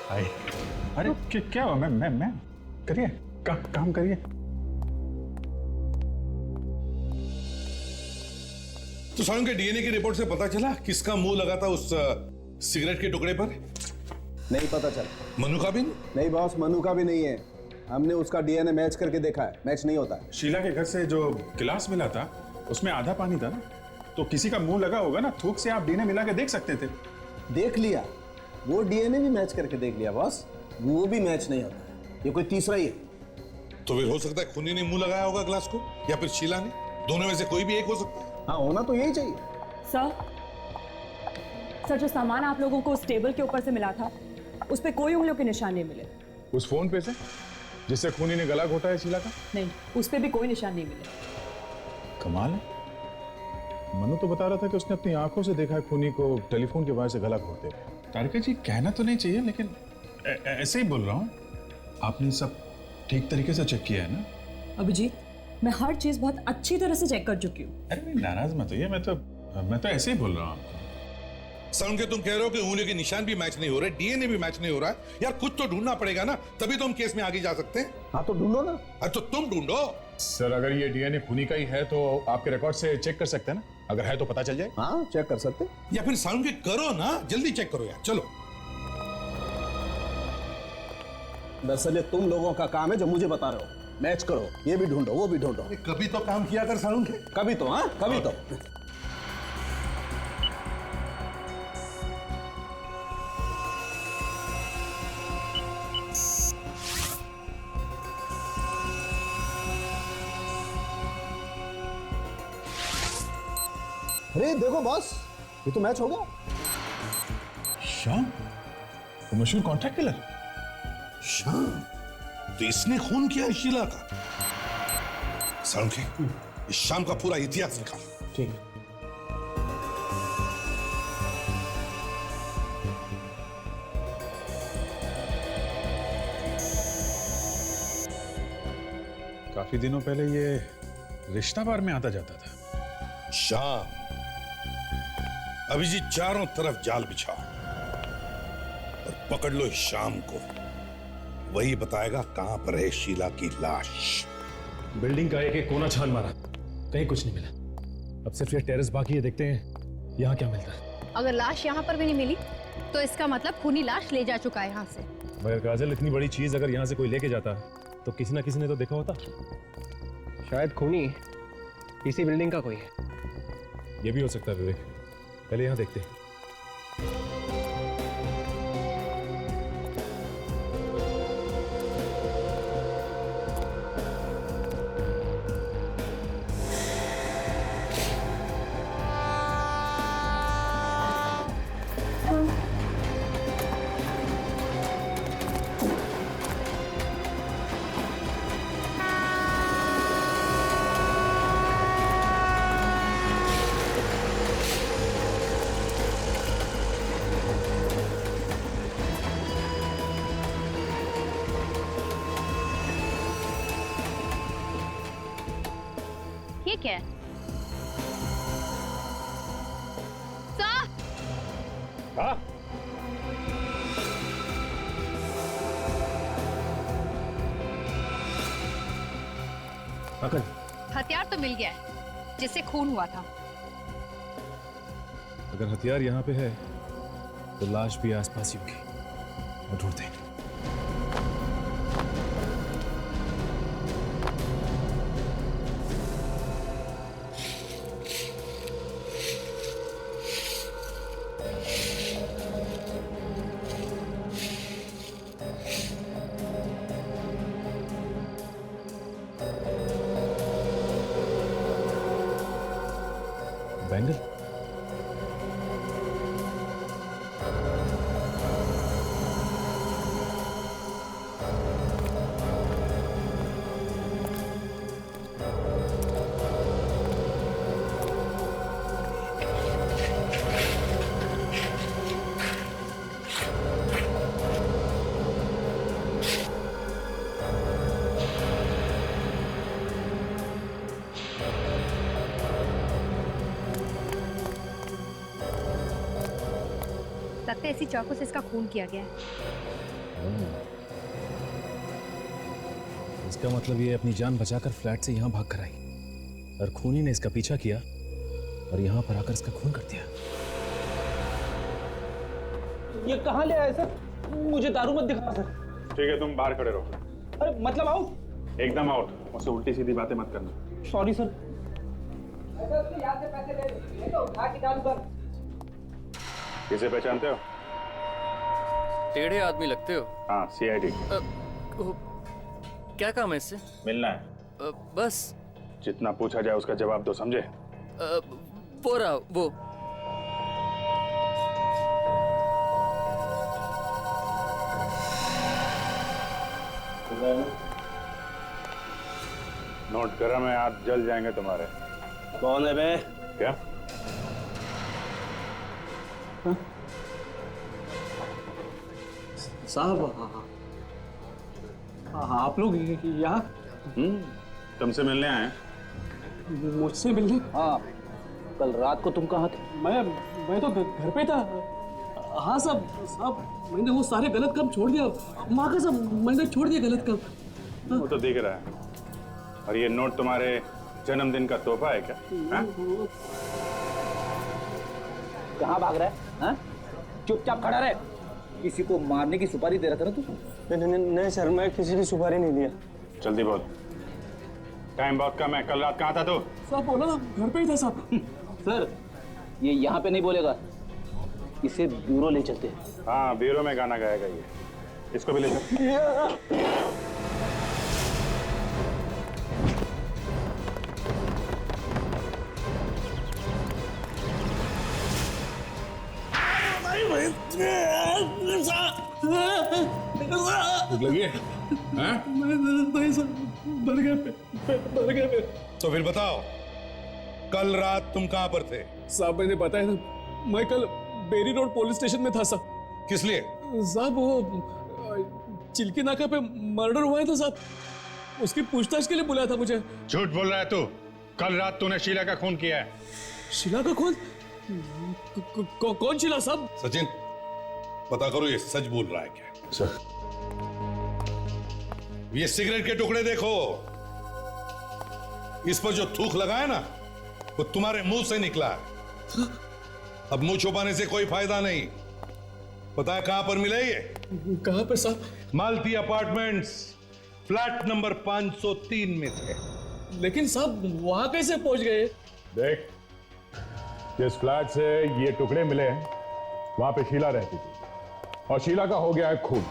हाय। अरे क्या हुआ? मैं करिए, काम करिए। तो सारुण के डीएनए की रिपोर्ट से पता चला किसका मुंह लगा था उस सिगरेट के टुकड़े पर? नहीं पता चला। मनु का भी नहीं बॉस, मनु का भी नहीं है। हमने उसका डीएनए मैच करके देखा है, मैच नहीं होता है। शीला के घर से जो गिलास मिला था उसमें आधा पानी था ना, तो किसी का मुंह लगा होगा ना, थूक से आप डीएनए मिला के देख सकते थे। देख लिया, वो डीएनए भी मैच करके देख लिया बॉस, वो भी मैच नहीं होता है। ये कोई तीसरा ही है। तो फिर हो सकता है खूनी ने मुंह लगाया होगा ग्लास को, या फिर शीला ने। दोनों में से कोई भी एक हो सकता है। हाँ, होना तो यही चाहिए। सर जो सामान आप लोगों को उस टेबल के ऊपर से मिला था उस पे कोई उंगलियों के निशान नहीं मिले। उस फोन पे से जिससे खूनी ने गला घोटा है शीला का? नहीं, उस पे भी कोई निशान नहीं मिले। कमाल है। मनु तो बता रहा था कि उसने अपनी आंखों से देखा है खूनी को टेलीफोन के वजह से गला घोटते हुए। तारिका जी, कहना तो नहीं चाहिए लेकिन ऐसे ही बोल रहा हूँ। आपने सब ठीक तरीके से चेक किया है ना? अभिजीत, मैं हर चीज बहुत अच्छी तरह से चेक कर चुकी हूँ। अरे नहीं, नाराज मत होइए, मैं तो ऐसे ही बोल रहा हूँ आपको। सारुण के तुम कह रहे हो कि उंगलियों के निशान भी मैच नहीं हो रहे, डीएनए भी मैच नहीं हो रहा है। यार कुछ तो ढूंढना पड़ेगा ना, तभी तो हम केस में आगे जा सकते हैं। हाँ तो ढूंढो ना। अरे तो तुम ढूंढो। सर अगर ये डीएनए खूनी का ही है तो आपके रिकॉर्ड से चेक कर सकते हैं ना? अगर है तो पता चल जाए। हाँ, चेक कर सकते। या फिर सारुण के करो ना, जल्दी चेक करो यार, चलो। दरअसल ये तुम लोगों का काम है जो मुझे बता रहे हो। मैच करो, ये भी ढूंढो, वो भी ढूंढो। कभी तो काम किया कर सारुण के। कभी तो, हाँ कभी तो। अरे देखो बॉस, ये तो मैच हो गया। श्याम, वो मशहूर कॉन्ट्रैक्ट किलर श्याम, तो इसने खून किया शीला का। सारुण के इस शाम का पूरा इतिहास निकाल। ठीक है। काफी दिनों पहले ये रिश्ता बार में आता जाता था। शाम, अभिजीत चारों तरफ जाल बिछाओ और पकड़ लो इस शाम को। वही बताएगा कहां पर है शीला की लाश। बिल्डिंग का एक एक कोना छान मारा, कहीं कुछ नहीं मिला। अब सिर्फ ये टेरेस बाकी है, देखते हैं यहाँ क्या मिलता है। अगर लाश यहाँ पर भी नहीं मिली तो इसका मतलब खूनी लाश ले जा चुका है यहाँ से। मगर काजल, इतनी बड़ी चीज अगर यहाँ से कोई लेके जाता तो किसी ना किसी ने तो देखा होता। शायद खूनी इसी बिल्डिंग का कोई है। ये भी हो सकता है विवेक, पहले यहाँ देखते हैं। ये क्या है? सर! हाँ? अकल, हथियार तो मिल गया है जिससे खून हुआ था। अगर हथियार यहाँ पे है तो लाश भी आसपास ही होगी। और ढूंढते हैं। बैंगल, लगता है इसी चाकू से इसका खून किया गया है। इसका मतलब ये अपनी जान बचाकर फ्लैट से यहाँ भाग कर आई और खूनी ने इसका पीछा किया और यहाँ पर आकर इसका खून कर दिया। ये कहाँ ले आए सर? मुझे दारू मत दिखाना सर। ठीक है, तुम बाहर खड़े रहो। अरे मतलब आओ। एकदम आउट। मुझसे उल्टी सीधी बातें मत करना। Sorry sir. किसे पहचानते हो? टेढ़े आदमी लगते हो। हाँ, CID। क्या काम है इससे? मिलना है। बस जितना पूछा जाए उसका जवाब दो, समझे? वो रहा वो। नोट गरम है, हाथ जल जाएंगे तुम्हारे। कौन है बे? क्या? साहब आप लोग यहाँ तुमसे मिलने आए? मुझसे मिलने? हाँ, कल रात को तुम कहाँ थे? मैं तो घर पे था। हाँ साहब मैंने वो सारे गलत काम छोड़ दिया। माँ का सब मैंने छोड़ दिया गलत काम। वो तो दिख रहा है। और ये नोट तुम्हारे जन्मदिन का तोहफा है क्या? हाँ? कहाँ भाग रहा है? हाँ? चुपचाप खड़ा रहे। किसी को मारने की सुपारी दे रहा था ना तू? नहीं सर, मैं किसी की सुपारी नहीं लिया। जल्दी बोल। टाइम बहुत कम है। कल रात कहाँ था तू? साहब बोला ना घर पे ही था साहब। सर, ये यहाँ पे नहीं बोलेगा, इसे ब्यूरो ले चलते हैं। हाँ, ब्यूरो में गाना गाएगा ये। इसको भी ले चल। भूख लगी है? हाँ? नहीं सर, मर गए। तो फिर बताओ, कल रात तुम कहां पर थे? साहब मैंने बताया ना, मैं कल बेरी रोड पुलिस स्टेशन में था साहब। किस लिए? साहब वो चिल्की नाका पे मर्डर हुआ है था साहब, उसकी पूछताछ के लिए बुलाया था मुझे। झूठ बोल रहा है तू। कल रात तूने शीला का खून किया है। शीला का खून? कौन शीला साहब? सचिन, पता करो ये सच बोल रहा है क्या? सर, ये सिगरेट के टुकड़े देखो, इस पर जो थूक लगा है ना, वो तुम्हारे मुंह से निकला है। अब मुंह छुपाने से कोई फायदा नहीं। पता है कहां पर मिले ये? कहां पे साहब? मालती अपार्टमेंट्स, फ्लैट नंबर 503 में थे। लेकिन साहब वहां कैसे पहुंच गए? देख, जिस फ्लैट से ये टुकड़े मिले हैं वहां पे शीला रहती थी और शीला का हो गया है खून,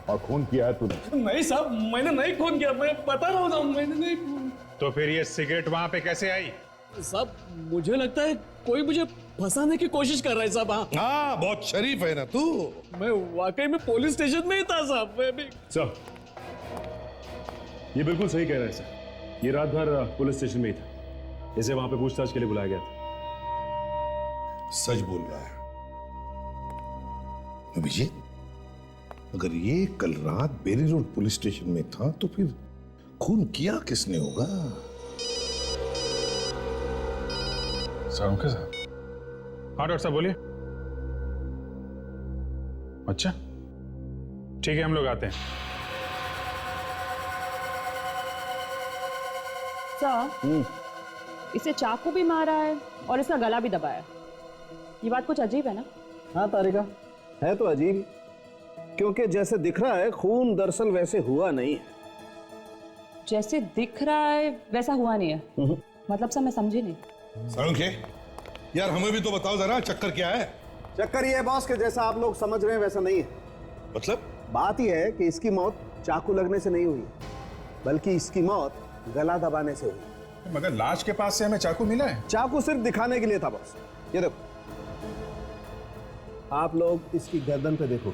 और खून किया है तूने। नहीं साहब, मैंने नहीं खून किया, मैं बता रहा हूँ ना, मैंने नहीं खून। तो फिर ये सिगरेट वहां पे कैसे आई? साहब मुझे लगता है कोई मुझे फंसाने की कोशिश कर रहा है साहब। हाँ, हाँ, बहुत शरीफ है ना तू। मैं वाकई में पुलिस स्टेशन में ही था साहब। मैं भी। सर, ये बिल्कुल सही कह रहे हैं सर। ये रात भर पुलिस स्टेशन में ही था। इसे वहां पे पूछताछ के लिए बुलाया गया था। सच बोल रहा है अभिजीत। अगर ये कल रात बेरी रोड पुलिस स्टेशन में था तो फिर खून किया किसने होगा? साहब साहब। हाँ डॉक्टर साहब बोलिए। अच्छा ठीक है, हम लोग आते हैं। सर, इसे चाकू भी मारा है और इसका गला भी दबाया। ये बात कुछ अजीब है ना? हाँ तारिका, है तो अजीब, क्योंकि जैसे दिख रहा है खून दरअसल वैसे हुआ नहीं है। जैसे दिख रहा है वैसा हुआ नहीं है? मतलब सर मैं समझी नहीं। सरुखे, यार हमें भी तो बताओ जरा, चक्कर क्या है? चक्कर ये है बॉस कि जैसा आप लोग समझ रहे हैं वैसा नहीं है। मतलब? बात यह है कि इसकी मौत चाकू लगने से नहीं हुई, बल्कि इसकी मौत गला दबाने से हुई। मगर लाश के पास से हमें चाकू मिला है। चाकू सिर्फ दिखाने के लिए था बॉस। ये देखो, आप लोग इसकी गर्दन पे देखो,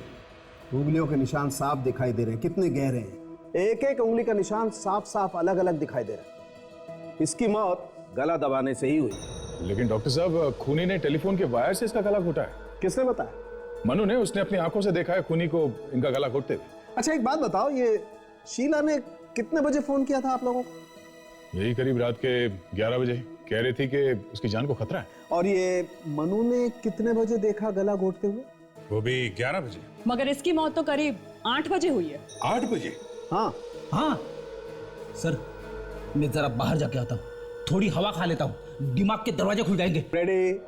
उंगलियों के निशान साफ दिखाई दे रहे हैं, कितने गहरे हैं। एक एक उंगली का निशान साफ साफ अलग अलग दिखाई दे रहा है। इसकी मौत गला दबाने से ही हुई। लेकिन डॉक्टर साहब, खूनी ने टेलीफोन के वायर से इसका गला घोटा है। किसने बताया? मनु ने, उसने अपनी आंखों से देखा है खूनी को इनका गला घोटते हुए। अच्छा एक बात बताओ, ये शीला ने कितने बजे फोन किया था आप लोगों को? यही करीब रात के 11 बजे। कह रही थी कि उसकी जान को खतरा है। और ये मनु ने कितने बजे देखा गला घोटते हुए? वो भी 11 बजे। मगर इसकी मौत तो करीब 8 बजे हुई है। 8 बजे? हाँ हाँ सर, मैं जरा बाहर जाके आता हूँ, थोड़ी हवा खा लेता हूँ, दिमाग के दरवाजे खुल जाएंगे। रेडी,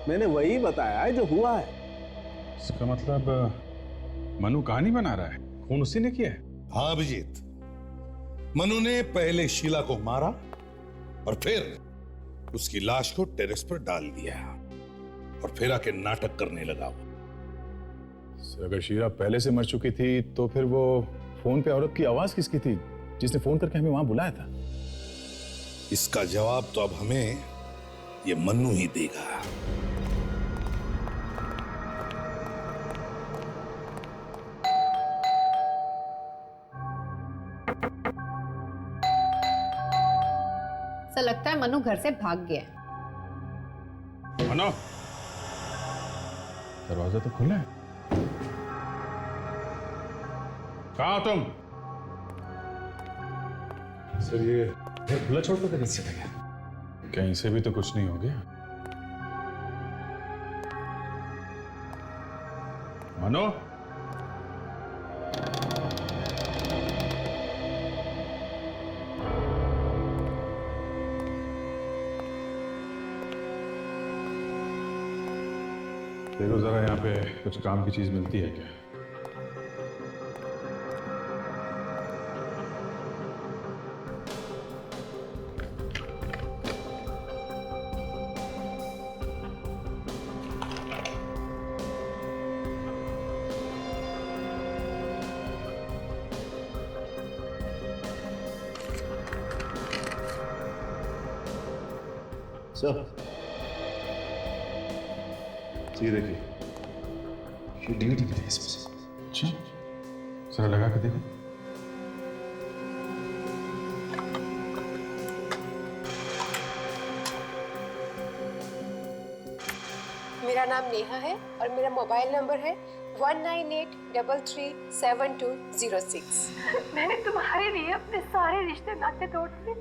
मैंने वही बताया है जो हुआ है। इसका मतलब मनु कहानी बना रहा है, खून उसी ने किया है। हाँ अभिजीत, मनु ने पहले शीला को मारा और फिर उसकी लाश को टेरेस पर डाल दिया और फिर आके नाटक करने लगा। अगर शीला पहले से मर चुकी थी तो फिर वो फोन पे औरत की आवाज किसकी थी जिसने फोन करके हमें वहां बुलाया था? इसका जवाब तो अब हमें ये मन्नू ही देगा। ऐसा लगता है मनु घर से भाग गया है। मनु, दरवाजा तो खुला है। कहाँ हो तुम? सर ये घर खुला छोड़ कर कैसे चला गया? कहीं से भी तो कुछ नहीं हो गया। मनु, देखो जरा यहाँ पे कुछ काम की चीज मिलती है क्या? सर ये देखिए, ये डीवीडी भी है इसमें। अच्छा, जरा लगा के देखो। मेरा नाम नेहा है और मेरा मोबाइल नंबर है 1983372006। मैंने तुम्हारे लिए अपने सारे रिश्ते नाते तोड़ दिए,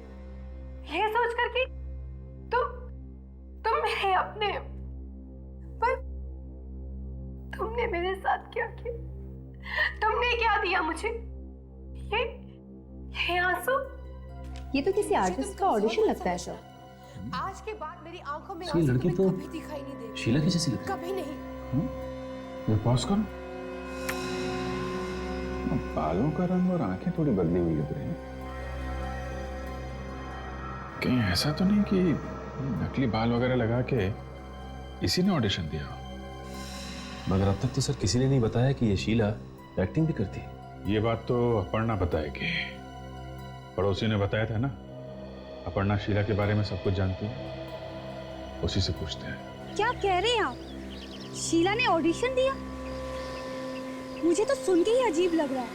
ये सोच कर कि तुम मेरे अपने, पर तुमने मेरे साथ क्या किया? तुमने क्या दिया मुझे? ये आंसू? ये तो किसी आर्टिस्ट का ऑडिशन लगता है सर। आज के बाद मेरी आंखों में ये आंसू लड़की तुम्हें तो कभी दिखाई नहीं देगी। शीला की जैसी लगती है। कभी नहीं। ये पॉज करो। बालों का रंग और आंखें थोड़ी बदली हुई लग रही हैं। कहीं ऐसा तो नहीं कि नकली बाल वगैरह लगा के इसी ने ऑडिशन दिया? मगर अब तक तो सर किसी ने नहीं बताया कि ये शीला एक्टिंग भी करती है। ये बात तो अपर्णा बताएगी। पड़ोसी ने बताया था ना, अपर्णा शीला के बारे में सब कुछ जानती है, उसी से पूछते हैं। क्या कह रहे हैं आप? शीला ने ऑडिशन दिया? मुझे तो सुन के ही अजीब लग रहा है।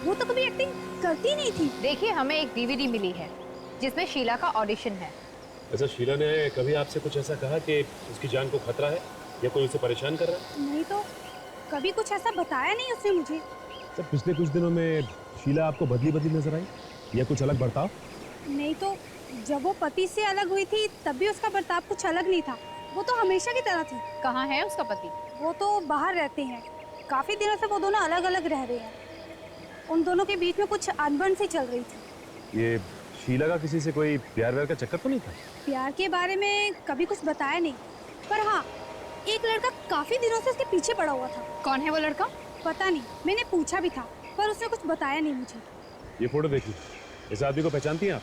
वो तो कभी एक्टिंग करती नहीं थी। देखिए, हमें एक डीवीडी मिली है जिसमें शीला का ऑडिशन है। ऐसा शीला ने कभी आपसे कुछ ऐसा कहा कि उसकी जान को खतरा है या कोई उसे परेशान कर रहा है? नहीं तो कभी कुछ ऐसा बताया नहीं उसने मुझे। सर पिछले कुछ दिनों में शीला आपको बदली नजर आई या कुछ अलग बर्ताव? नहीं तो जब वो पति से अलग हुई थी तब भी उसका बर्ताव कुछ अलग नहीं था। वो तो हमेशा की तरह थी। कहाँ है उसका पति? वो तो बाहर रहते हैं। काफी दिनों से वो दोनों अलग अलग रह रहे हैं। उन दोनों के बीच में कुछ अनबन सी चल रही थी। ये शीला का किसी से कोई प्यार व्यार का चक्कर तो नहीं था? प्यार के बारे में कभी कुछ बताया नहीं, पर हाँ, एक लड़का काफी दिनों से उसके पीछे पड़ा हुआ था। कौन है वो लड़का? पता नहीं, मैंने पूछा भी था पर उसने कुछ बताया नहीं मुझे। ये फोटो देखिए, इस आदमी को पहचानती हैं आप?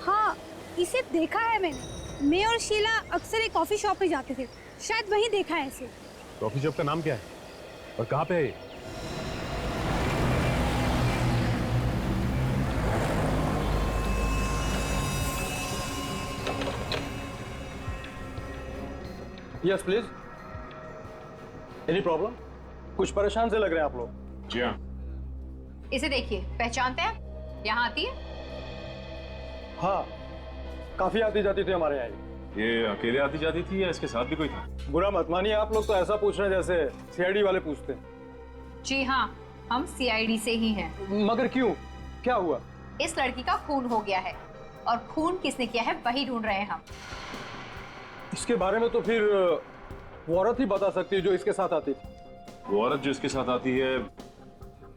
हाँ, इसे देखा है मैंने। मैं और शीला अक्सर एक कॉफी शॉप पे जाते थे, शायद वहीं देखा है इसे। कॉफी शॉप का नाम क्या है और कहाँ पे है ये? Yes please. Any problem? कुछ परेशान से लग रहे हैं आप लोग। जी हाँ। इसे देखिए, पहचानते हैं? यहाँ आती है? हाँ, काफी आती जाती थी हमारे यहाँ। ये अकेले आती जाती थी या इसके साथ भी कोई था? बुरा मत मानिए, आप लोग तो ऐसा पूछ रहे हैं जैसे सीआईडी वाले पूछते हैं। जी हाँ, हम सीआईडी से ही हैं। मगर क्यों, क्या हुआ? इस लड़की का खून हो गया है और खून किसने किया है वही ढूंढ रहे हैं हम। इसके बारे में तो फिर वो औरत ही बता सकती है जो इसके साथ आती थी। वो औरत जो इसके साथ आती है,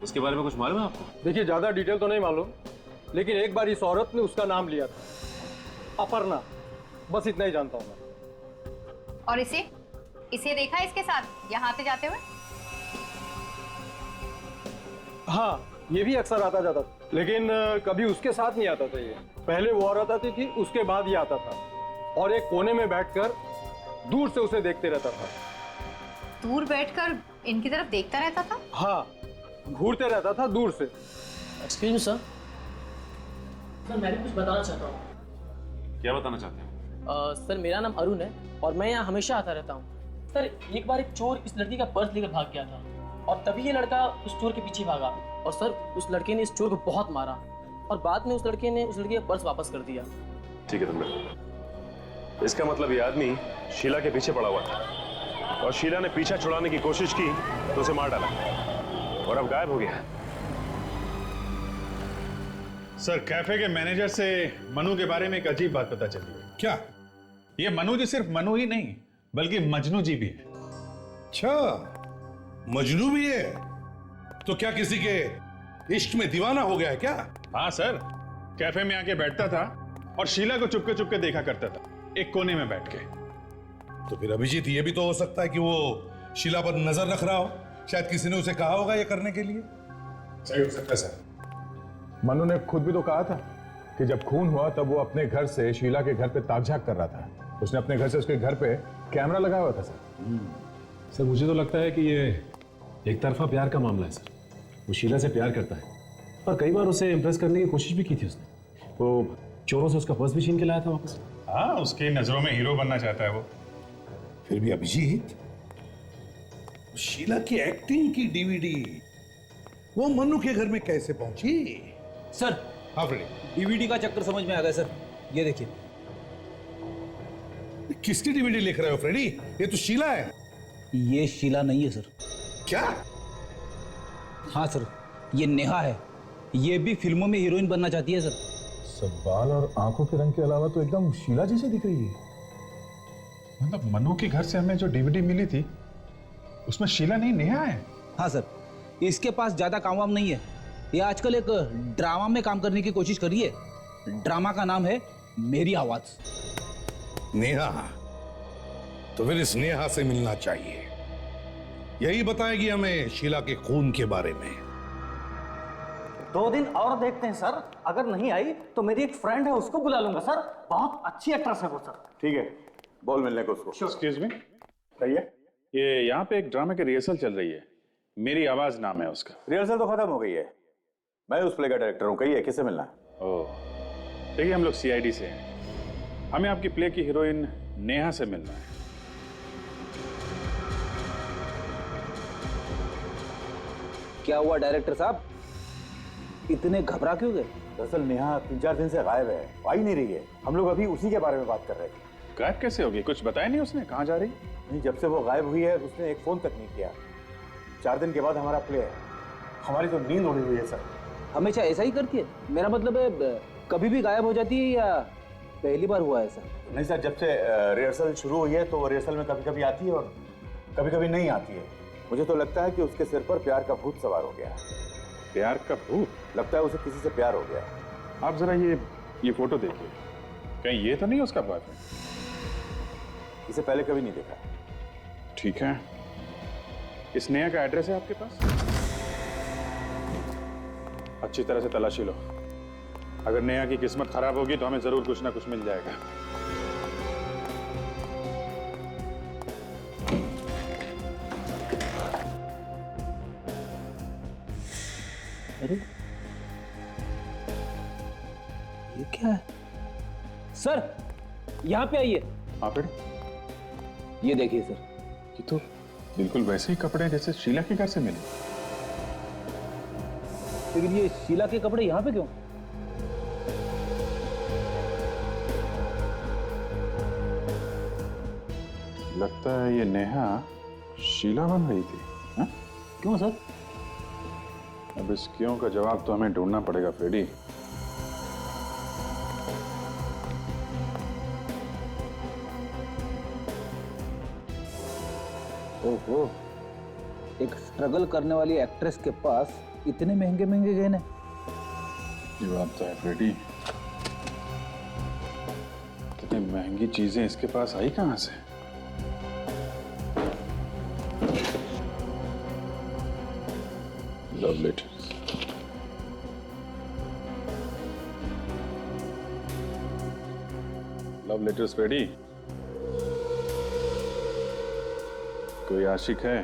उसके बारे में कुछ मालूम है आपको? देखिए, ज्यादा डिटेल तो नहीं मालूम, लेकिन एक बार इस औरत ने उसका नाम लिया था, अपर्णा। बस इतना ही जानता हूं मैं। और इसे देखा इसके साथ यहाँ आते जाते हुए? हाँ, ये भी अक्सर आता जाता था, लेकिन कभी उसके साथ नहीं आता था। ये पहले वो औरत आती थी, उसके बाद ये आता था, और एक कोने में बैठकर दूर से उसे देखते रहता था। दूर बैठकर इनकी तरफ देखता रहता था? हाँ, घूरते रहता था दूर से। एक्सक्यूज मी सर, मैंने कुछ बताना चाहता हूँ। क्या बताना चाहते हैं? सर, मेरा नाम अरुण है और मैं यहाँ हमेशा आता रहता हूँ। सर, एक बार एक चोर इस लड़की का पर्स लेकर भाग गया था और तभी ये लड़का उस चोर के पीछे भागा और सर उस लड़के ने इस चोर को बहुत मारा और बाद में उस लड़के ने उस लड़की का पर्स वापस कर दिया। ठीक है तुमने, इसका मतलब ये आदमी शीला के पीछे पड़ा हुआ था और शीला ने पीछा छुड़ाने की कोशिश की तो उसे मार डाला और अब गायब हो गया। सर, कैफे के मैनेजर से मनु के बारे में एक अजीब बात पता चली है। क्या? ये मनु जी सिर्फ मनु ही नहीं बल्कि मजनू जी भी है। अच्छा, मजनू भी है? तो क्या किसी के इश्क में दीवाना हो गया है क्या? हाँ सर, कैफे में आके बैठता था और शीला को चुपके चुपके देखा करता था, एक कोने में बैठ के। तो फिर अभिजीत, ये भी तो हो सकता है कि वो शीला पर नजर रख रहा हो। शायद किसी ने उसे कहा होगा ये करने के लिए। सही हो सकता है सर। मनु ने खुद भी तो कहा था कि जब खून हुआ तब वो अपने घर से शीला के घर पे ताक-झाक कर रहा था। उसने अपने घर से उसके घर पे कैमरा लगाया हुआ था सर। सर, मुझे तो लगता है कि ये एक तरफा प्यार का मामला है सर। वो शीला से प्यार करता है और कई बार उसे इम्प्रेस करने की कोशिश भी की थी उसने। वो चोरों से उसका पर्स भी छीन के लाया था वापस। हाँ, उसकी नजरों में हीरो बनना चाहता है वो। फिर भी अभिजीत, शीला की एक्टिंग की डीवीडी वो मनु के घर में कैसे पहुंची? सर, हाँ फ्रेडी, डीवीडी का चक्कर समझ में आ गया सर। ये देखिए। किसकी डीवीडी लिख रहे हो फ्रेडी? ये तो शीला है। ये शीला नहीं है सर। क्या? हाँ सर, ये नेहा है। ये भी फिल्मों में हीरोइन बनना चाहती है सर। सब बाल और आंखों के रंग के अलावा तो एकदम शीला जैसे दिख रही है। मतलब मनु के घर से हमें जो डीवीडी मिली थी उसमें शीला नहीं, नेहा है। हाँ सर, इसके पास ज्यादा काम वाम नहीं है। ये आजकल एक ड्रामा में काम करने की कोशिश कर रही है। ड्रामा का नाम है मेरी आवाज। नेहा? तो फिर इस नेहा से मिलना चाहिए। यही बताएगी हमें शीला के खून के बारे में। 2 दिन और देखते हैं सर, अगर नहीं आई तो मेरी एक फ्रेंड है उसको बुला लूंगा सर। बहुत अच्छी एक्ट्रेस है वो सर। ठीक है, बोल मिलने को उसको। एक्सक्यूज मी, भैया, ये यहाँ पे एक ड्रामा की रिहर्सल चल रही है। मेरी आवाज नाम है उसका। रिहर्सल तो खत्म हो गई है। मैं उस प्ले का डायरेक्टर हूँ। कहिए, किससे मिलना है? ओह, देखिए, हम लोग CID से हैं। हमें आपकी प्ले की हीरोइन नेहा से मिलना है। क्या हुआ डायरेक्टर साहब, इतने घबरा क्यों गए? दरअसल नेहा 3-4 दिन से गायब है, आ ही नहीं रही है। हम लोग अभी उसी के बारे में बात कर रहे थे। गायब कैसे होगी? कुछ बताया नहीं उसने कहाँ जा रही? नहीं, जब से वो गायब हुई है उसने एक फोन तक नहीं किया। 4 दिन के बाद हमारा प्ले है। हमारी तो नींद उड़ी हुई है सर। हमेशा ऐसा ही करती है? मेरा मतलब है कभी भी गायब हो जाती है या पहली बार हुआ ऐसा? नहीं सर, जब से रिहर्सल शुरू हुई है तो रिहर्सल में कभी कभी आती है और कभी कभी नहीं आती है। मुझे तो लगता है कि उसके सिर पर प्यार का भूत सवार हो गया। प्यार का भूत? लगता है उसे किसी से प्यार हो गया। आप जरा ये फोटो देखिए, कहीं ये तो नहीं उसका बॉयफ्रेंड? इसे पहले कभी नहीं देखा। ठीक है, इस नेहा का एड्रेस है आपके पास? अच्छी तरह से तलाशी लो। अगर नेहा की किस्मत खराब होगी तो हमें जरूर कुछ ना कुछ मिल जाएगा। अरे ये क्या है? सर, यहाँ पे आइए। हाँ फिर? ये देखिए सर। ये तो बिल्कुल वैसे ही कपड़े हैं जैसे शीला के घर से मिले। लेकिन ये शीला के कपड़े यहाँ पे क्यों? लगता है ये नेहा शीला बन रही थी। हा? क्यों सर? अब इस क्यों का जवाब तो हमें ढूंढना पड़ेगा फ्रेडी। ओहो, एक स्ट्रगल करने वाली एक्ट्रेस के पास इतने महंगे महंगे गहने। ये बात तो है फ्रेडी, इतनी महंगी चीजें इसके पास आई कहां से? Love letters. Love letters Freddy. कोई आशिक है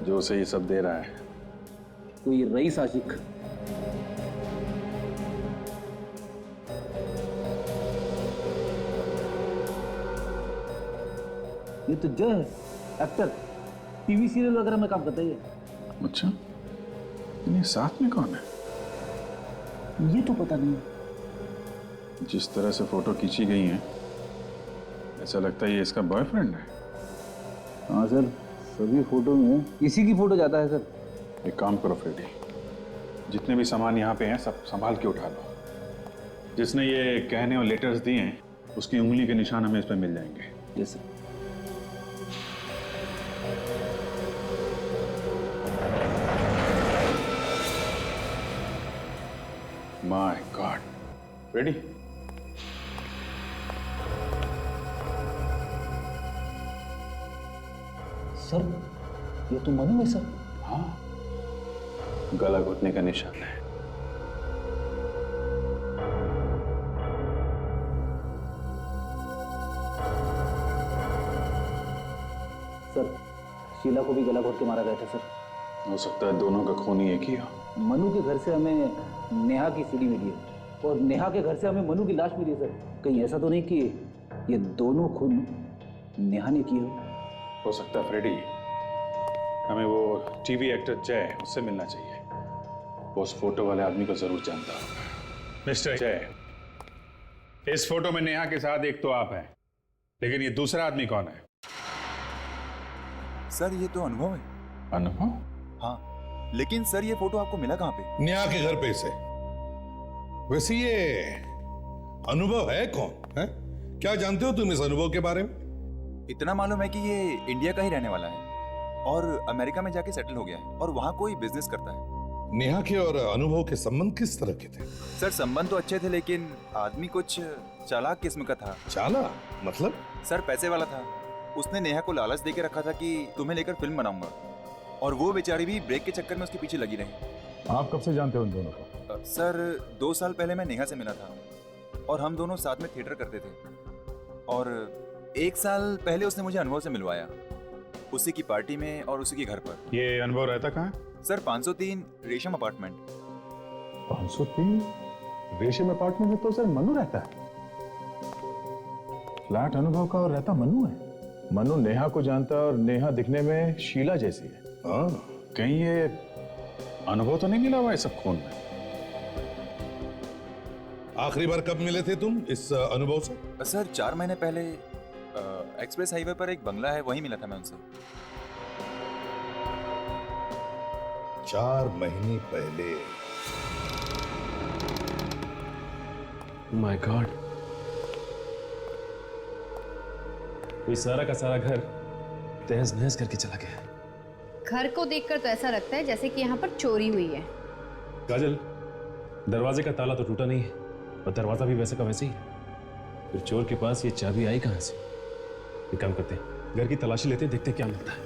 जो उसे ये सब दे रहा है? कोई रईस आशिक। ये तो जय है, एक्टर, टीवी सीरियल वगैरह में काम करता है ये। अच्छा, ये साथ में कौन है? ये तो पता नहीं। जिस तरह से फोटो खींची गई है, ऐसा लगता है ये इसका बॉयफ्रेंड है। हाँ सर, सभी फोटो में इसी की फोटो जाता है सर। एक काम करो फ्रेडी, जितने भी सामान यहाँ पे हैं सब संभाल के उठा लो। जिसने ये कहने और लेटर्स दिए हैं उसकी उंगली के निशान हमें इस पर मिल जाएंगे। Yes sir. My God, Freddy, sir ये तो मनु है सर। हाँ, गला घुटने का निशान है। सर शीला को भी गला घोट के मारा गया था सर। हो सकता है दोनों का खून ही एक ही हो। मनु के घर से हमें नेहा की सीडी मिली है और नेहा के घर से हमें मनु की लाश मिली है सर। कहीं ऐसा तो नहीं कि ये दोनों खून नेहा ने किए हो सकता है फ्रेडी, हमें वो टीवी एक्टर जय, उससे मिलना चाहिए। वो उस फोटो वाले आदमी को जरूर जानता होगा। मिस्टर जय, इस फोटो में नेहा के साथ एक तो आप हैं, लेकिन ये दूसरा आदमी कौन है? सर ये तो अनुभव है। अनुभव? हाँ, लेकिन सर ये फोटो आपको मिला कहाँ पे? नेहा के घर पे से। वैसे ये अनुभव है कौन है? क्या जानते हो तुम इस अनुभव के बारे में? इतना मालूम है कि ये इंडिया का ही रहने वाला है और अमेरिका में जाके सेटल हो गया है और वहाँ कोई बिजनेस करता है। नेहा के और अनुभव के संबंध किस तरह के थे? सर संबंध तो अच्छे थे, लेकिन आदमी कुछ चालाक किस्म का था। चालाक मतलब? सर पैसे वाला था। उसने नेहा को लालच देके रखा था कि तुम्हें लेकर फिल्म बनाऊंगा, और वो बेचारी भी ब्रेक के चक्कर में उसके पीछे लगी रही। आप कब से जानते हो उन दोनों को? सर 2 साल पहले मैं नेहा से मिला था और हम दोनों साथ में थिएटर करते थे, और 1 साल पहले उसने मुझे अनुभव से मिलवाया, उसी की पार्टी में और उसी के घर पर। ये अनुभव रहता कहाँ? सर 503 रेशम अपार्टमेंट। 503 रेशम अपार्टमेंट में तो सर मनु रहता है। फ्लैट अनुभव का और रहता मनु है। मनु नेहा को जानता और नेहा दिखने में शीला जैसी है। हाँ, कहीं ये अनुभव तो नहीं मिला हुआ है सब खून में? आखिरी बार कब मिले थे तुम इस अनुभव से? सर 4 महीने पहले एक्सप्रेस हाईवे पर एक बंगला है, वहीं मिला था मैं उनसे। 4 महीने पहले? माय गॉड, ये सारा का सारा घर तहस नहस करके चला गया। घर को देखकर तो ऐसा लगता है जैसे कि यहाँ पर चोरी हुई है। काजल, दरवाजे का ताला तो टूटा नहीं है और दरवाजा भी वैसे का वैसे ही है। फिर चोर के पास ये चाबी आई कहां से? एक काम करते हैं, घर की तलाशी लेते हैं, देखते हैं क्या मिलता है।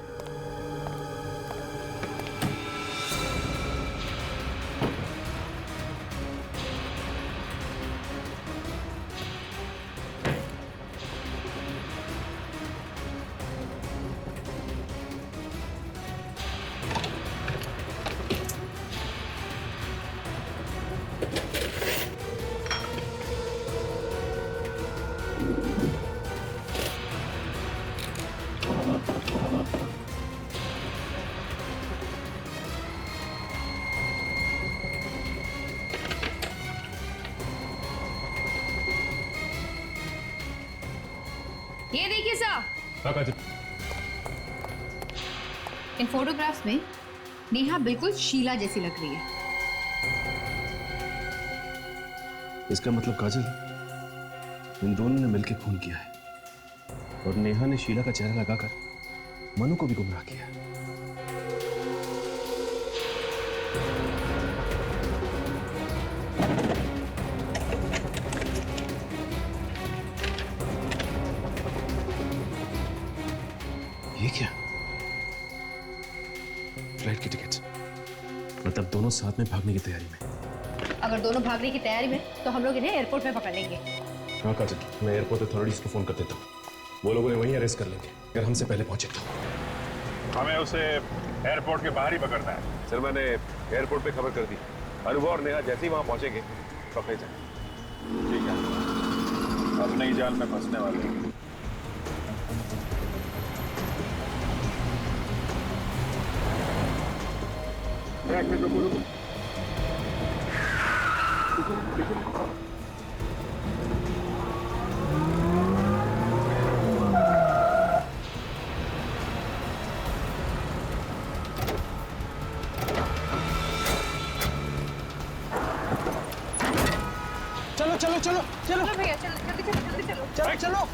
ये देखिए साहब, हाँ काजल, इन फोटोग्राफ्स में नेहा बिल्कुल शीला जैसी लग रही है। इसका मतलब काजल, इन दोनों ने मिलकर खून किया है और नेहा ने शीला का चेहरा लगाकर मनु को भी गुमराह किया। ये क्या? फ्लाइट की टिकट, मतलब दोनों साथ में भागने की तैयारी में। अगर दोनों भागने की तैयारी में तो हम लोग इन्हें एयरपोर्ट में पकड़ लेंगे। हाँ काजल, मैं एयरपोर्ट अथॉरिटीज को फोन कर देता हूँ, वो लोग उन्हें वहीं अरेस्ट कर लेंगे अगर हमसे पहले पहुंचे तो। हमें उसे एयरपोर्ट के बाहर ही पकड़ना है। सर मैंने एयरपोर्ट पे खबर कर दी, अनुभव और नेहा जैसे ही वहां पहुंचेंगे पकड़े जाए। ठीक है, अब नई जाल में फंसने वाले हैं। चलो चलो चलो चलो भैया, चलो जल्दी चलो, जल्दी चलो। चलो चलो।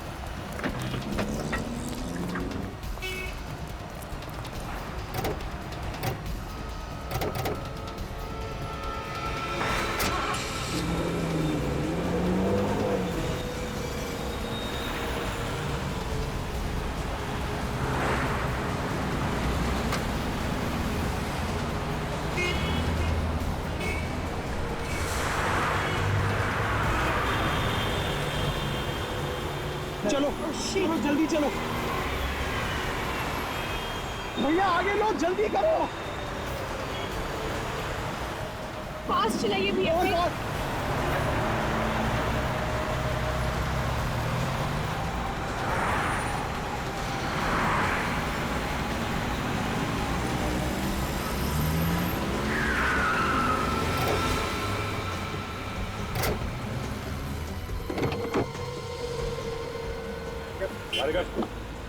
चलो चलो जल्दी चलो भैया, आगे लो, जल्दी करो। फास्ट चलाइए भैया।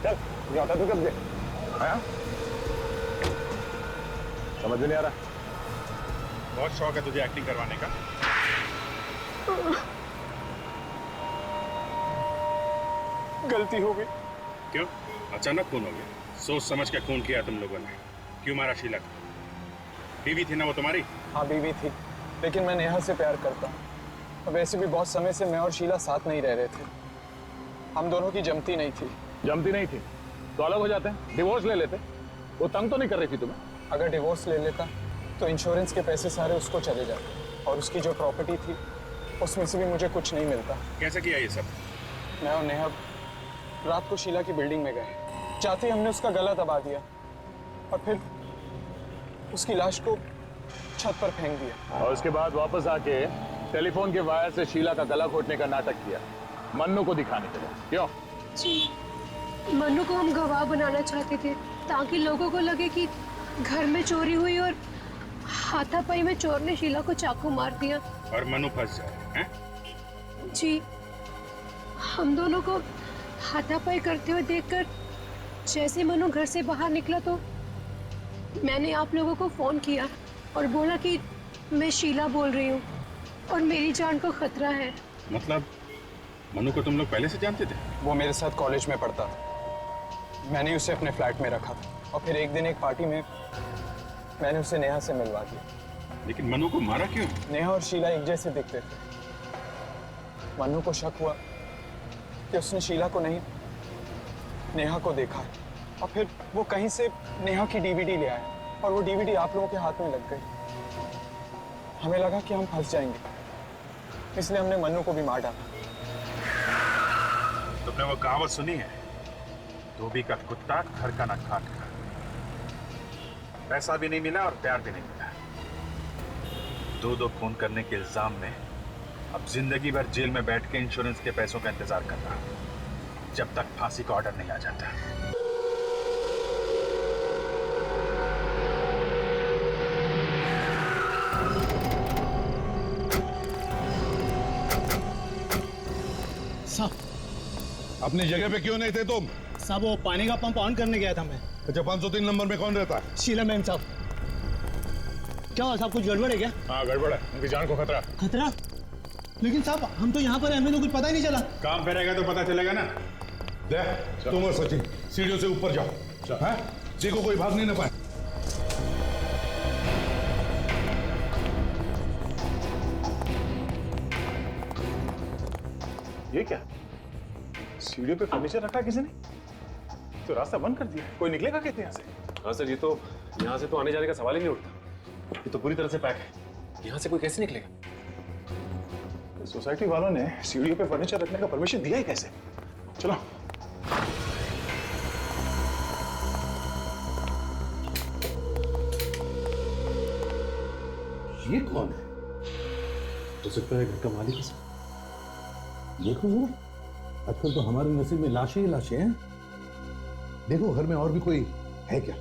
चल, ये होता तू कब से? आया? समझ में नहीं आ रहा। बहुत शौक है तुझे एक्टिंग करवाने का। गलती हो गई। क्यों? अचानक खून हो गया? सोच समझ के खून किया तुम लोगों ने। क्यों मारा शीला को? बीवी थी ना वो तुम्हारी? हाँ बीवी थी, लेकिन मैं नेहा से प्यार करता हूँ। और वैसे भी बहुत समय से मैं और शीला साथ नहीं रह रहे थे। हम दोनों की जमती नहीं थी। जमती नहीं थी तो अलग हो जाते हैं, डिवोर्स ले लेते। वो तंग तो नहीं कर रही थी तुम्हें? अगर डिवोर्स ले लेता तो इंश्योरेंस के पैसे सारे उसको चले जाते और उसकी जो प्रॉपर्टी थी उसमें से भी मुझे कुछ नहीं मिलता। कैसे किया ये सब? मैं और नेहा रात को शीला की बिल्डिंग में गए, चाहते ही हमने उसका गला दबा दिया और फिर उसकी लाश को छत पर फेंक दिया। और उसके बाद वापस आके टेलीफोन के वायर से शीला का गला घोटने का नाटक किया मन्नू को दिखाने के लिए। क्यों? जी, मन्नू को हम गवाह बनाना चाहते थे ताकि लोगों को लगे कि घर में चोरी हुई और हाथापाई में चोर ने शीला को चाकू मार दिया और मनु फंस जाए, हैं? जी, हम दोनों को हाथापाई करते हुए देखकर जैसे मनु घर से बाहर निकला तो मैंने आप लोगों को फोन किया और बोला कि मैं शीला बोल रही हूँ और मेरी जान को खतरा है। मतलब मनु को तुम लोग पहले से जानते थे? वो मेरे साथ कॉलेज में पढ़ता था। मैंने उसे अपने फ्लैट में रखा था और फिर एक दिन एक पार्टी में मैंने उसे नेहा से मिलवा दिया। लेकिन मनु को मारा क्यों? नेहा और शीला एक जैसे दिखते थे। मनु को शक हुआ कि उसने शीला को नहीं, नेहा को देखा और फिर वो कहीं से नेहा की डीवीडी ले आया और वो डीवीडी आप लोगों के हाथ में लग गई। हमें लगा कि हम फंस जाएंगे, इसलिए हमने मनु को भी मार डाला। तुमने वो कहावत सुनी है, धोबी का कुत्ता घर का ना खाट का। पैसा भी नहीं मिला और प्यार भी नहीं मिला। दो खून करने के इल्जाम में अब जिंदगी भर जेल में बैठ के इंश्योरेंस के पैसों का इंतजार करना, जब तक फांसी का ऑर्डर नहीं आ जाता। अपनी जगह पे क्यों नहीं थे तुम? साहब वो पानी का पंप ऑन करने गया था मैं। अच्छा, 503 नंबर में कौन रहता है? शीला मैम साहब। क्या हुआ साहब, कुछ गड़बड़ है क्या? हाँ गड़बड़ है, उनकी जान को खतरा। खतरा? लेकिन साहब हम तो यहाँ पर हैं, हमें तो कुछ पता ही नहीं चला। काम पे रहेगा तो पता चलेगा ना। देख तुम और सचिन सीढ़ियों से ऊपर जाओ, हैं? देखो कोई भागने ना पाए। ये क्या? सीढ़ियों पे फर्नीचर रखा किसी ने? तो रास्ता बंद कर दिया। कोई निकलेगा कैसे यहाँ से? हाँ सर, ये तो यहाँ से तो आने जाने का सवाल ही नहीं उठता। ये तो पूरी तरह से पैक है। यहाँ से कोई कैसे निकलेगा? सोसाइटी वालों ने सीढ़ियों पे फर्नीचर रखने का परमिशन दिया ही कैसे? चलो। ये कौन है? हो सकता है घर का मालिक है। देखो जरा, आजकल तो हमारे नसीब में लाशें ही लाशें हैं। देखो घर में और भी कोई है क्या?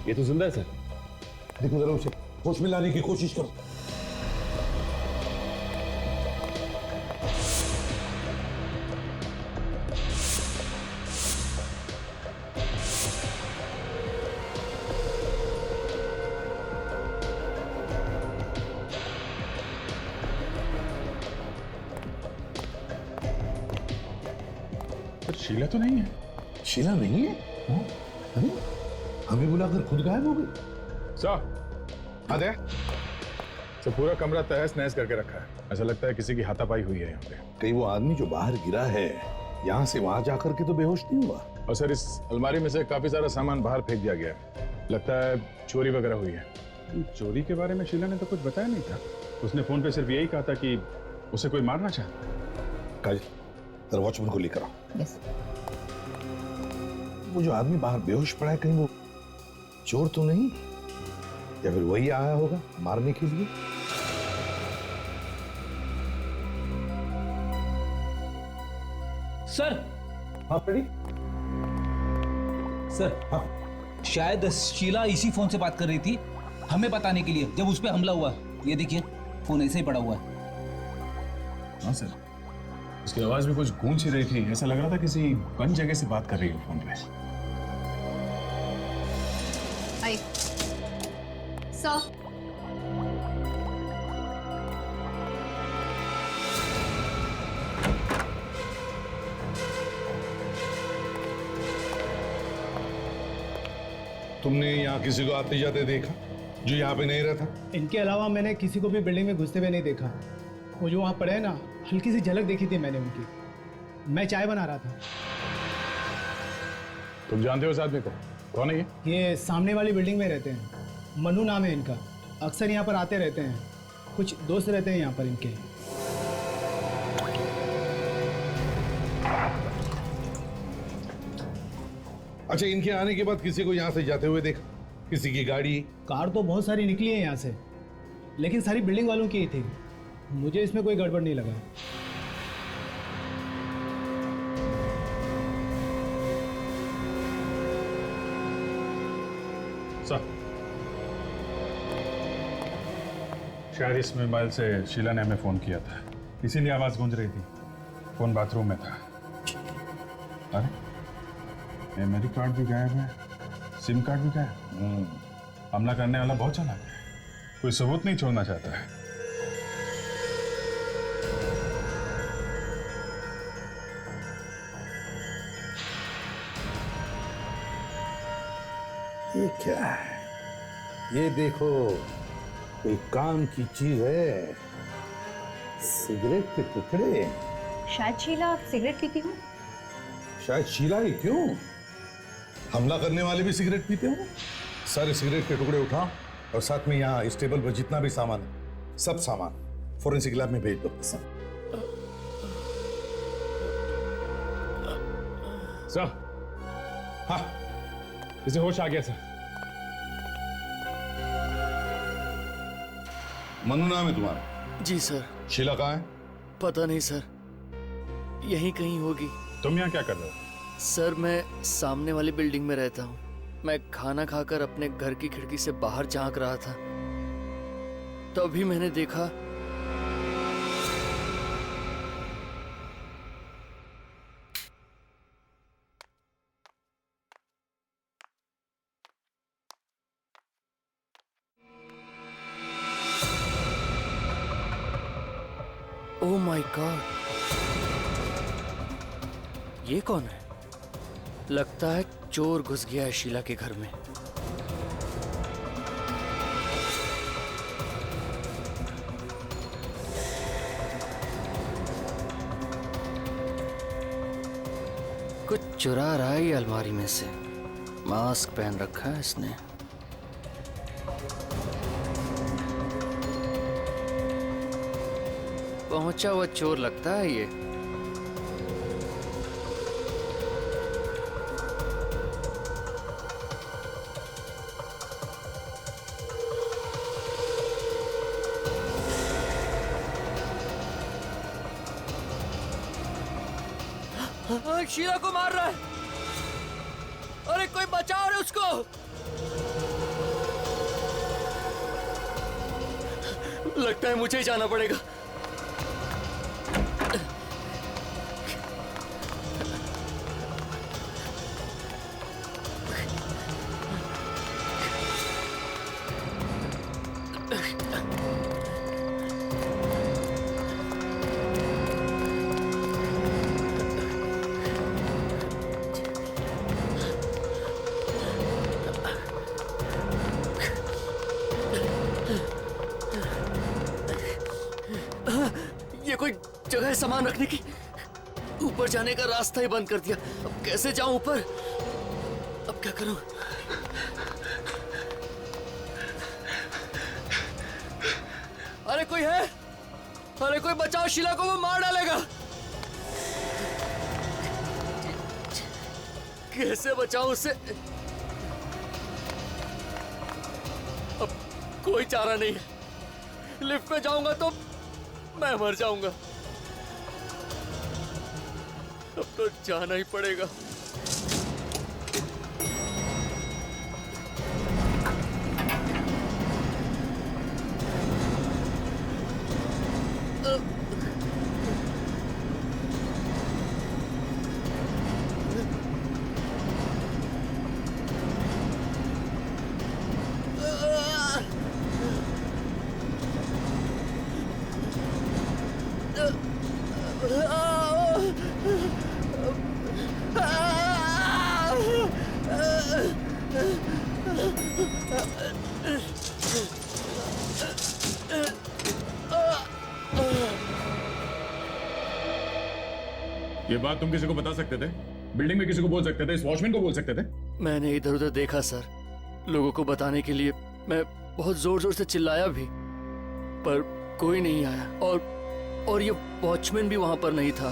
ये तो जिंदा है सर। देखो जरा उसे होश में लाने की कोशिश करो। शीला तो नहीं है। शीला नहीं है? अरे हमें बुलाकर खुद गायब हो गई। आदे तो पूरा कमरा तहस नहस करके रखा है। ऐसा लगता है किसी की हाथापाई हुई है यहाँ पे। कहीं वो आदमी जो बाहर गिरा है यहाँ से वहां जाकर के तो बेहोश नहीं हुआ? और सर इस अलमारी में से काफी सारा सामान बाहर फेंक दिया गया है। लगता है चोरी वगैरह हुई है। चोरी के बारे में शीला ने तो कुछ बताया नहीं था। उसने फोन पे सिर्फ यही कहा था कि उसे कोई मारना चाहता। काजल, जरा वॉचमैन को लेकर आओ। यस। वो जो आदमी बाहर बेहोश पड़ा है, कहीं वो चोर तो नहीं, या फिर वही आया होगा मारने के लिए? सर। हाँ फ्रेडी। सर हाँ। शायद शीला इसी फोन से बात कर रही थी हमें बताने के लिए, जब उस पर हमला हुआ। ये देखिए फोन ऐसे ही पड़ा हुआ है। हाँ सर, उसकी आवाज भी कुछ गूंज ही रही थी। ऐसा लग रहा था किसी बंद जगह से बात कर रही है फोन पे। आई सर, तुमने यहाँ किसी को आते जाते देखा जो यहाँ पे नहीं रहता? इनके अलावा मैंने किसी को भी बिल्डिंग में घुसते हुए नहीं देखा। वो जो वहाँ पड़े हैं ना, हल्की सी झलक देखी थी मैंने उनकी। मैं चाय बना रहा था। तुम जानते हो इस आदमी को? कौन है ये? ये सामने वाली बिल्डिंग में रहते हैं, मनु नाम है इनका। अक्सर यहाँ पर आते रहते हैं, कुछ दोस्त रहते हैं यहाँ पर इनके। अच्छा, इनके आने के बाद किसी को यहाँ से जाते हुए देखा? किसी की गाड़ी? कार तो बहुत सारी निकली है यहाँ से, लेकिन सारी बिल्डिंग वालों की ही थी। मुझे इसमें कोई गड़बड़ नहीं लगा। सर, शायद इस मोबाइल से शीला ने हमें फोन किया था, इसीलिए आवाज गूंज रही थी। फोन बाथरूम में था। अरे मेमोरी कार्ड भी गायब है, सिम कार्ड भी गायब। हमला करने वाला बहुत चालाक है, कोई सबूत नहीं छोड़ना चाहता है। ये क्या है? ये देखो, कोई काम की चीज है। सिगरेट के टुकड़े। शायद शीला सिगरेट पीती हूँ। शायद शीला ही क्यों, हमला करने वाले भी सिगरेट पीते हो। सारे सिगरेट के टुकड़े उठाओ और साथ में यहाँ इस टेबल पर जितना भी सामान है, सब सामान फोरेंसिक लैब में भेज दो। सर, हाँ, इसे होश आ गया सर। मनु नाम है तुम्हारा? जी सर। शीला कहाँ है? पता नहीं सर, यहीं कहीं होगी। तुम यहाँ क्या कर रहे हो? सर मैं सामने वाली बिल्डिंग में रहता हूँ। मैं खाना खाकर अपने घर की खिड़की से बाहर झांक रहा था, तभी मैंने देखा ओह माय गॉड, ये कौन है? लगता है चोर घुस गया है शीला के घर में। कुछ चुरा रहा है ये अलमारी में से। मास्क पहन रखा है इसने। पहुंचा हुआ चोर लगता है ये। शीला को मार रहा है। अरे कोई बचाओ रे उसको। लगता है मुझे ही जाना पड़ेगा। ये कोई जगह है सामान रखने की? ऊपर जाने का रास्ता ही बंद कर दिया। अब कैसे जाऊं ऊपर? अब क्या करूं? अरे कोई है? अरे कोई बचाओ, शीला को वो मार डालेगा। कैसे बचाऊं उसे? अब कोई चारा नहीं है। लिफ्ट में जाऊंगा तो मैं मर जाऊंगा। अब तो जाना ही पड़ेगा। ये बात तुम किसी को बता सकते थे? बिल्डिंग में किसी को बोल सकते थे? इस वॉचमैन को बोल सकते थे? मैंने इधर उधर देखा सर। लोगों को बताने के लिए मैं बहुत जोर जोर से चिल्लाया भी, पर कोई नहीं आया। और ये वॉचमैन भी वहां पर नहीं था।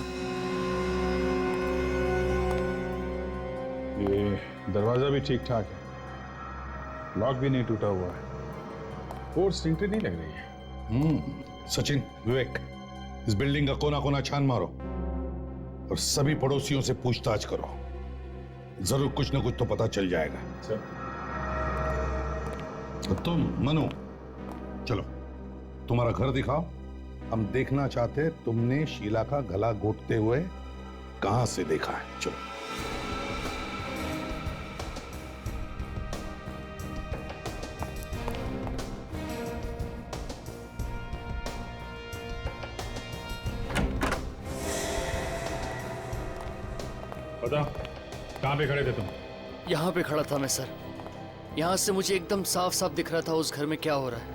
ये दरवाजा भी ठीक ठाक है, लॉक भी नहीं टूटा हुआ है, फोर्स एंट्री नहीं लग रही है। सचिन, विवेक, इस बिल्डिंग का कोना कोना छान मारो और सभी पड़ोसियों से पूछताछ करो। जरूर कुछ ना कुछ तो पता चल जाएगा। तो तुम मनु, चलो तुम्हारा घर दिखाओ। हम देखना चाहते तुमने शीला का गला घोटते हुए कहां से देखा है। चलो। बताओ, कहां पे खड़े थे तुम? यहाँ पे खड़ा था मैं सर। यहाँ से मुझे एकदम साफ साफ दिख रहा था उस घर में क्या हो रहा है।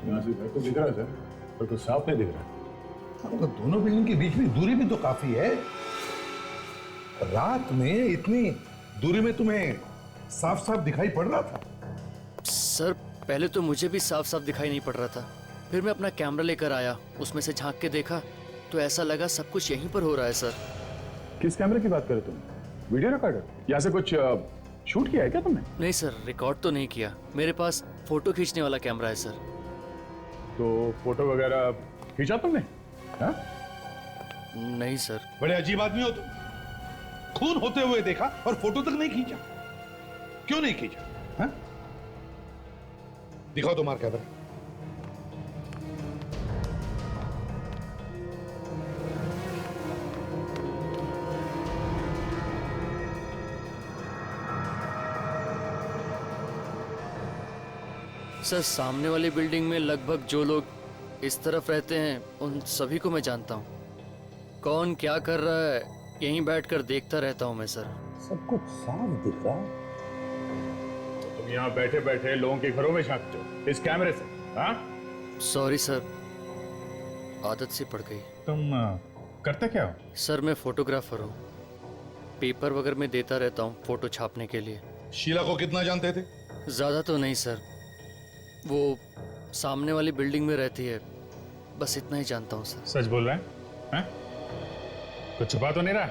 यहाँ से घर तो दिख रहा है सर, पर कुछ साफ नहीं दिख रहा। तो दोनों बिल्डिंग के बीच में दूरी भी तो काफी है। रात में इतनी दूरी में तुम्हें साफ साफ दिखाई पड़ रहा था? सर पहले तो मुझे भी साफ साफ दिखाई नहीं पड़ रहा था, फिर मैं अपना कैमरा लेकर आया, उसमें से झांक के देखा तो ऐसा लगा सब कुछ यहीं पर हो रहा है सर। किस कैमरे की बात कर रहे तुम? Video recorder? यहाँ से कुछ शूट किया है क्या तुमने? नहीं सर, रिकॉर्ड तो नहीं किया। मेरे पास फोटो खींचने वाला कैमरा है सर। तो फोटो वगैरह खींचा तुमने? हाँ? नहीं सर। बड़े अजीब आदमी हो तुम। खून होते हुए देखा और फोटो तक नहीं खींचा। क्यों नहीं खींचा? हाँ? दिखाओ तुम्हारा कैमरा। सर सामने वाली बिल्डिंग में लगभग जो लोग इस तरफ रहते हैं उन सभी को मैं जानता हूँ। कौन क्या कर रहा है यहीं बैठकर देखता रहता हूँ मैं सर। सब कुछ साफ दिख रहा है। तो तुम यहाँ बैठे बैठे लोगों के घरों में झांकते हो इस कैमरे से? हाँ? सॉरी सर, आदत सी पड़ गई। तुम करते क्या हो? सर मैं फोटोग्राफर हूँ, पेपर वगैरह में देता रहता हूँ फोटो छापने के लिए। शीला को कितना जानते थे? ज्यादा तो नहीं सर, वो सामने वाली बिल्डिंग में रहती है, बस इतना ही जानता हूँ सर। सच बोल रहे हैं? हैं? कुछ छुपा तो नहीं रहा?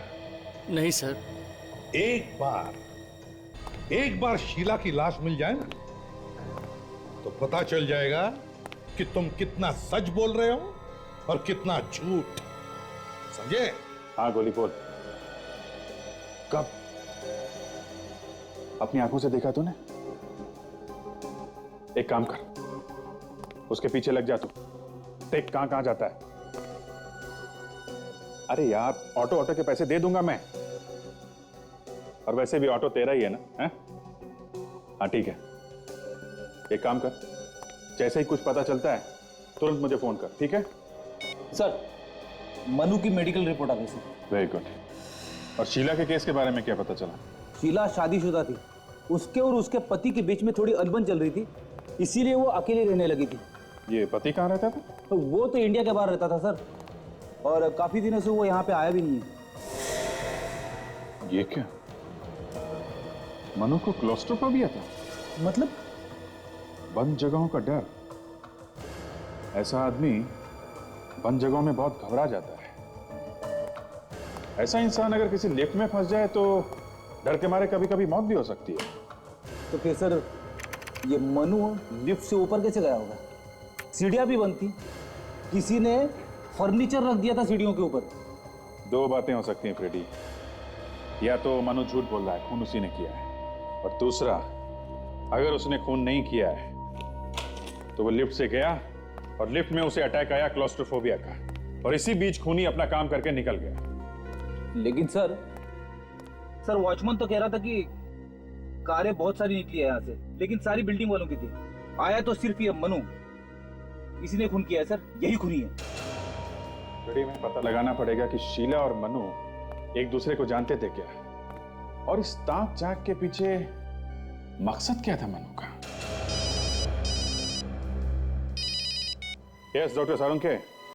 नहीं सर। एक बार शीला की लाश मिल जाए ना तो पता चल जाएगा कि तुम कितना सच बोल रहे हो और कितना झूठ, समझे? हाँ गोली बोल। कब? अपनी आंखों से देखा तूने? एक काम कर, उसके पीछे लग जा तू, देख कहां जाता है। अरे यार ऑटो के पैसे दे दूंगा मैं, और वैसे भी ऑटो तेरा ही है ना? हैं? हाँ ठीक है, एक काम कर, जैसे ही कुछ पता चलता है तुरंत मुझे फोन कर, ठीक है? सर मनु की मेडिकल रिपोर्ट आ गई सर। Very good. और शीला के केस के बारे में क्या पता चला? शीला शादीशुदा थी, उसके और उसके पति के बीच में थोड़ी अनबन चल रही थी, इसीलिए वो अकेले रहने लगी थी। ये पति कहाँ रहता था? तो वो तो इंडिया के बाहर रहता था सर, और काफी दिनों से वो यहाँ पे आया भी नहीं है। ये क्या? मनु को क्लॉस्ट्रोफोबिया था? मतलब? बंद जगहों का डर। ऐसा आदमी बंद जगहों में बहुत घबरा जाता है। ऐसा इंसान अगर किसी लिफ्ट में फंस जाए तो डर के मारे कभी कभी मौत भी हो सकती है। तो फिर सर ये मनु लिफ्ट से ऊपर कैसे गया होगा? सीढ़ियां भी बंद थी, किसी ने फर्नीचर रख दिया था सीढ़ियों के ऊपर। दो बातें हो सकती हैं फ्रेडी, या तो मनु झूठ बोल रहा है, खून उसी ने किया है, और दूसरा अगर उसने खून नहीं किया है तो वो लिफ्ट से गया और लिफ्ट में उसे अटैक आया क्लॉस्ट्रोफोबिया का, और इसी बीच खूनी अपना काम करके निकल गया। लेकिन सर वॉचमैन तो कह रहा था कि कारें बहुत सारी निकली है यहाँ से, लेकिन सारी बिल्डिंग वालों की थी। आया तो सिर्फ ये मनु, इसी ने खून किया है सर, यही खूनी है। फ्रेडी में पता लगाना पड़ेगा कि शीला और मनु एक दूसरे को जानते थे क्या, और इस ताक झांक के पीछे मकसद क्या था मनु का। Yes doctor सारुंखे,